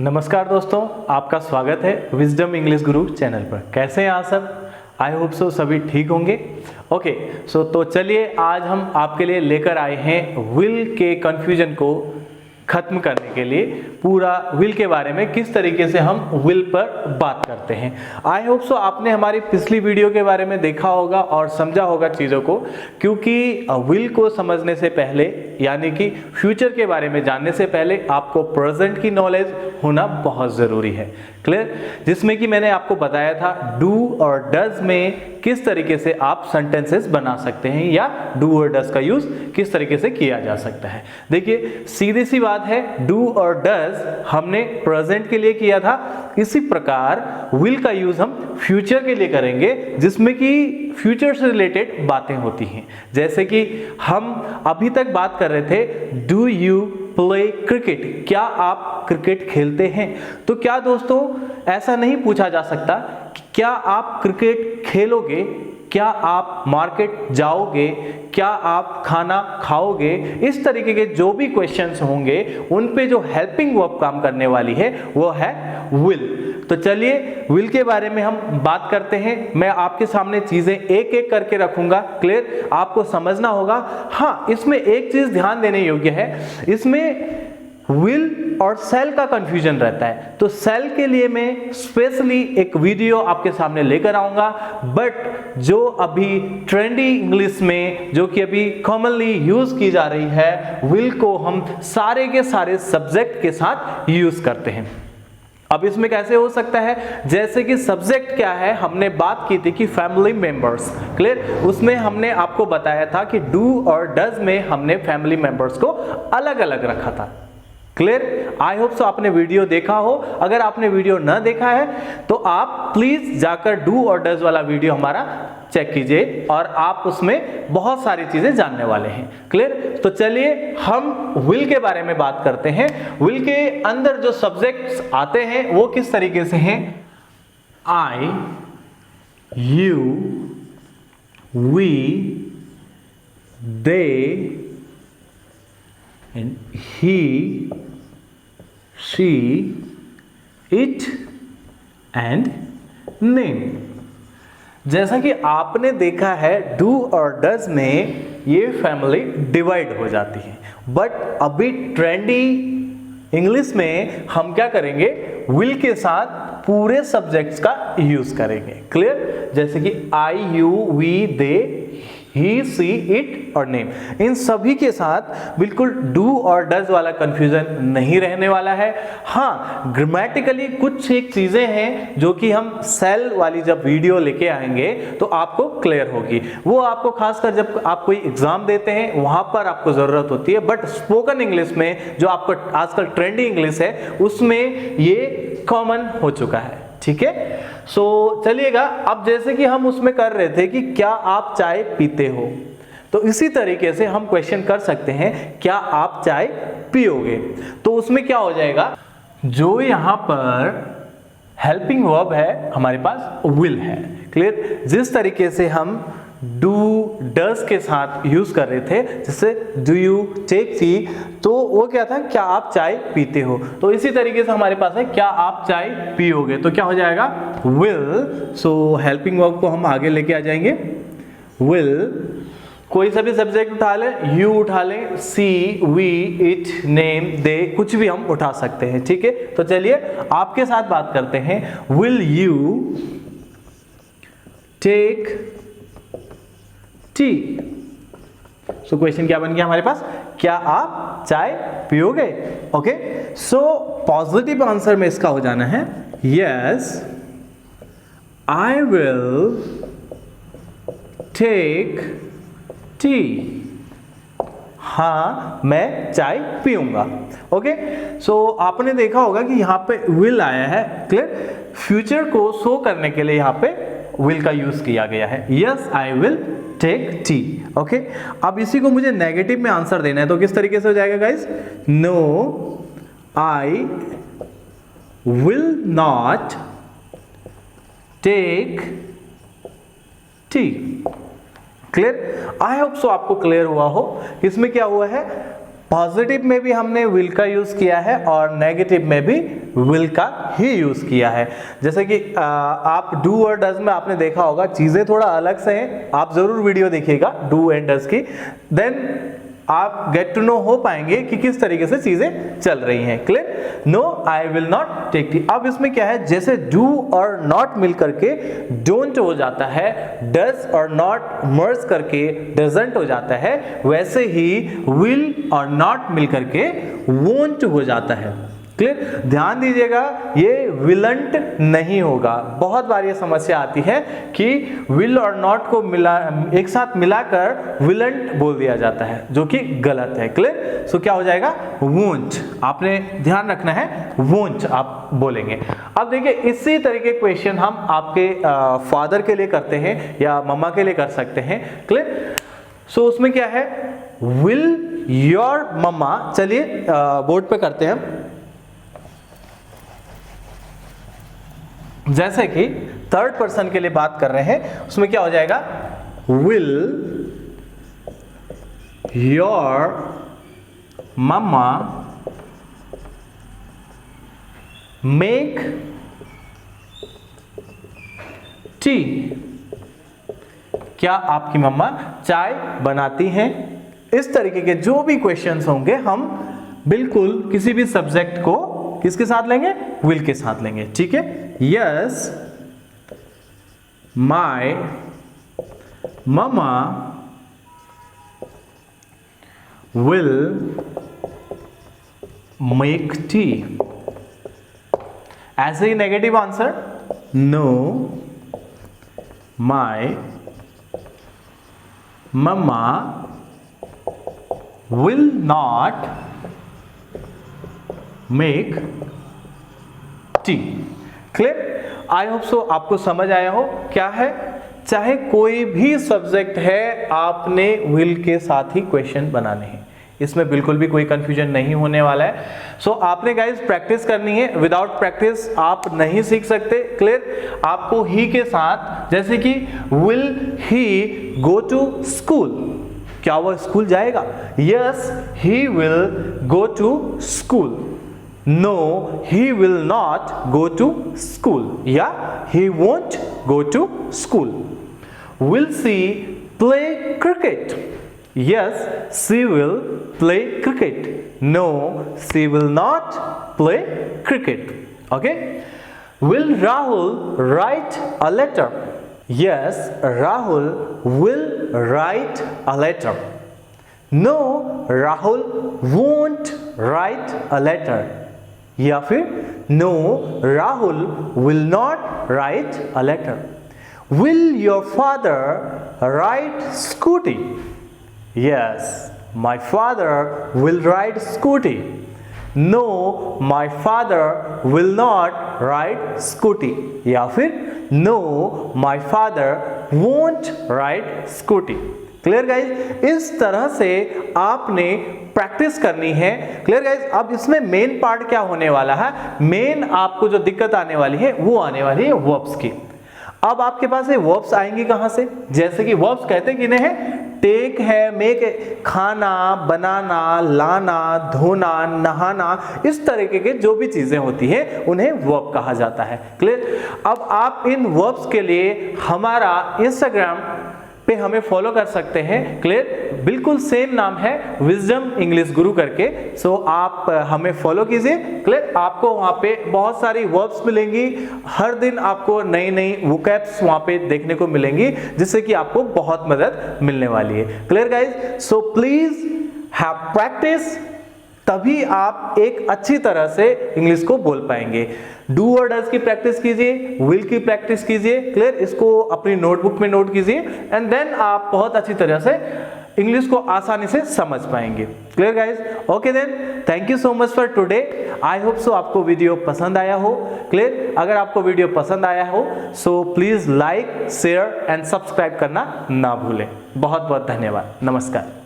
नमस्कार दोस्तों, आपका स्वागत है विजडम इंग्लिश गुरु चैनल पर। कैसे हैं आप सब? आई होप सो सभी ठीक होंगे। ओके सो तो चलिए आज हम आपके लिए लेकर आए हैं विल के कन्फ्यूजन को खत्म करने के लिए पूरा विल के बारे में किस तरीके से हम विल पर बात करते हैं। आई होप सो आपने हमारी पिछली वीडियो के बारे में देखा होगा और समझा होगा चीज़ों को, क्योंकि विल को समझने से पहले यानी कि फ्यूचर के बारे में जानने से पहले आपको प्रेजेंट की नॉलेज होना बहुत ज़रूरी है। क्लियर? जिसमें कि मैंने आपको बताया था डू और डज में किस तरीके से आप सेंटेंसेस बना सकते हैं या डू और डज का यूज किस तरीके से किया जा सकता है। देखिए सीधी सी बात है, डू और डज हमने प्रेजेंट के लिए किया था, इसी प्रकार विल का यूज हम फ्यूचर के लिए करेंगे जिसमें कि फ्यूचर से रिलेटेड बातें होती हैं। जैसे कि हम अभी तक बात कर रहे थे डू यू प्ले क्रिकेट, क्या आप क्रिकेट खेलते हैं? तो क्या दोस्तों ऐसा नहीं पूछा जा सकता कि क्या आप क्रिकेट खेलोगे, क्या आप मार्केट जाओगे, क्या आप खाना खाओगे? इस तरीके के जो भी क्वेश्चंस होंगे उन पे जो हेल्पिंग वर्ब काम करने वाली है वो है विल। तो चलिए विल के बारे में हम बात करते हैं। मैं आपके सामने चीजें एक एक करके रखूंगा। क्लियर? आपको समझना होगा। हाँ, इसमें एक चीज ध्यान देने योग्य है, इसमें विल और सेल का कंफ्यूजन रहता है। तो सेल के लिए मैं स्पेशली एक वीडियो आपके सामने लेकर आऊंगा, बट जो अभी ट्रेंडी इंग्लिश में जो कि अभी कॉमनली यूज की जा रही है, विल को हम सारे के सारे सब्जेक्ट के साथ यूज करते हैं। अब इसमें कैसे हो सकता है? जैसे कि सब्जेक्ट क्या है, हमने बात की थी कि फैमिली मेंबर्स। क्लियर? उसमें हमने आपको बताया था कि डू और डज में हमने फैमिली मेंबर्स को अलग अलग रखा था। क्लियर? आई होप सो आपने वीडियो देखा हो। अगर आपने वीडियो ना देखा है तो आप प्लीज जाकर डू और डज वाला वीडियो हमारा चेक कीजिए और आप उसमें बहुत सारी चीजें जानने वाले हैं। क्लियर? तो चलिए हम विल के बारे में बात करते हैं। विल के अंदर जो सब्जेक्ट्स आते हैं वो किस तरीके से हैं? I, you, we, they and he, she, it and name। जैसा कि आपने देखा है डू और डज में ये फैमिली डिवाइड हो जाती है, बट अभी ट्रेंडी इंग्लिश में हम क्या करेंगे? विल के साथ पूरे सब्जेक्ट्स का यूज करेंगे। क्लियर? जैसे कि I, you, we, they, he, she, it और नेम, इन सभी के साथ बिल्कुल डू और डज वाला कंफ्यूजन नहीं रहने वाला है। हाँ, ग्रामेटिकली कुछ एक चीजें हैं जो कि हम सेल वाली जब वीडियो लेके आएंगे तो आपको क्लियर होगी। वो आपको खासकर जब आप कोई एग्जाम देते हैं वहां पर आपको जरूरत होती है, बट स्पोकन इंग्लिश में जो आपको आजकल ट्रेंडी इंग्लिश है उसमें ये कॉमन हो चुका है। ठीक है? सो चलिएगा, अब जैसे कि हम उसमें कर रहे थे कि क्या आप चाय पीते हो, तो इसी तरीके से हम क्वेश्चन कर सकते हैं क्या आप चाय पियोगे। तो उसमें क्या हो जाएगा, जो यहां पर हेल्पिंग वर्ब है हमारे पास विल है। क्लियर? जिस तरीके से हम डू डज के साथ यूज कर रहे थे, जैसे डू यू टेक टी, तो वो क्या था? क्या आप चाय पीते हो। तो इसी तरीके से हमारे पास है क्या आप चाय पियोगे, तो क्या हो जाएगा? विल। सो हेल्पिंग वर्ब को हम आगे लेके आ जाएंगे। विल, कोई सा भी सब्जेक्ट उठा ले, यू उठा ले, सी, वी, इट, नेम, दे, कुछ भी हम उठा सकते हैं। ठीक है? तो चलिए आपके साथ बात करते हैं। Will you take tea? So question क्या बन गया हमारे पास? क्या आप चाय पियोगे? ओके, सो पॉजिटिव आंसर में इसका हो जाना है yes I will take tea. हाँ, मैं चाय पीऊंगा। ओके, सो आपने देखा होगा कि यहां पे विल आया है। क्लियर? फ्यूचर को शो करने के लिए यहां पे विल का यूज किया गया है। Yes I will take tea. Okay, अब इसी को मुझे नेगेटिव में आंसर देना है, तो किस तरीके से हो जाएगा guys? No I will not take tea. Clear? I hope so आपको क्लियर हुआ हो। इसमें क्या हुआ है? पॉजिटिव में भी हमने विल का यूज किया है और नेगेटिव में भी विल का ही यूज किया है। जैसे कि आप डू और डज में आपने देखा होगा चीजें थोड़ा अलग से हैं, आप जरूर वीडियो देखिएगा डू एंड डज की, देन आप गेट टू नो हो पाएंगे कि किस तरीके से चीजें चल रही हैं। Clear? No I will not take tea. अब इसमें क्या है, जैसे डू और नॉट मिल करके डोंट हो जाता है, डज और नॉट मर्ज करके डजंट हो जाता है, वैसे ही विल और नॉट मिल करके वोंट हो जाता है। क्लियर? ध्यान दीजिएगा, ये विलंट नहीं होगा। बहुत बार ये समस्या आती है कि विल और नॉट को एक साथ मिलाकर विलंट बोल दिया जाता है, जो कि गलत है। क्लियर? सो क्या हो जाएगा, वोंट। आपने ध्यान रखना है, वोंट आप बोलेंगे। अब देखिए इसी तरीके क्वेश्चन हम आपके फादर के लिए करते हैं या मम्मा के लिए कर सकते हैं। क्लियर? सो उसमें क्या है, विल योर मम्मा, चलिए बोर्ड पे करते हैं हम। जैसे कि थर्ड पर्सन के लिए बात कर रहे हैं, उसमें क्या हो जाएगा, will your mamma make tea. क्या आपकी मम्मा चाय बनाती हैं? इस तरीके के जो भी क्वेश्चंस होंगे हम बिल्कुल किसी भी सब्जेक्ट को किसके साथ लेंगे, विल के साथ लेंगे। ठीक है, yes my mama will make tea. ऐसे ही negative answer, no my mama will not make tea. Clear? I hope so आपको समझ आया हो। क्या है, चाहे कोई भी सब्जेक्ट है, आपने विल के साथ ही क्वेश्चन बनाने हैं, इसमें बिल्कुल भी कोई कंफ्यूजन नहीं होने वाला है। सो आपने गाइस प्रैक्टिस करनी है, विदाउट प्रैक्टिस आप नहीं सीख सकते। क्लियर? आपको ही के साथ, जैसे कि will he go to school, क्या वह स्कूल जाएगा? Yes he will go to school. No, he will not go to school. Yeah, he won't go to school. Will she play cricket? Yes, she will play cricket. No, she will not play cricket. Okay? Will Rahul write a letter? Yes, Rahul will write a letter. No, Rahul won't write a letter. या फिर no Rahul will not write a letter. Will your father ride Scooty? Yes my father will ride Scooty. No my father will not ride Scooty. या फिर no my father won't ride Scooty. Clear guys? इस तरह से आपने practice करनी है। Clear guys? अब इसमें मेन पार्ट क्या होने वाला है, मेन आपको जो दिक्कत आने वाली है वो आने वाली है वर्ब्स की। अब आपके पास ये वर्ब्स आएंगी कहां से? जैसे कि वर्ब्स कहते किन्हें हैं, टेक है, मेक, खाना, बनाना, लाना, धोना, नहाना, इस तरीके के जो भी चीजें होती है उन्हें वर्ब कहा जाता है। क्लियर? अब आप इन वर्ब्स के लिए हमारा इंस्टाग्राम पे हमें फॉलो कर सकते हैं। क्लियर? बिल्कुल सेम नाम है, विजडम इंग्लिश गुरु करके। सो आप हमें फॉलो कीजिए। क्लियर? आपको वहाँ पे बहुत सारी वर्ब्स मिलेंगी, हर दिन आपको नई नई वोकैब्स वहाँ पे देखने को मिलेंगी, जिससे कि आपको बहुत मदद मिलने वाली है। Clear guys? So please have practice, तभी आप एक अच्छी तरह से इंग्लिश को बोल पाएंगे। डू और डज की प्रैक्टिस कीजिए, विल की प्रैक्टिस कीजिए। क्लियर? इसको अपनी नोटबुक में नोट कीजिए एंड देन आप बहुत अच्छी तरह से इंग्लिश को आसानी से समझ पाएंगे। Clear guys? Okay then, thank you so much for today. I hope so आपको वीडियो पसंद आया हो। क्लियर? अगर आपको वीडियो पसंद आया हो so please like, share and subscribe करना ना भूलें। बहुत बहुत धन्यवाद। नमस्कार।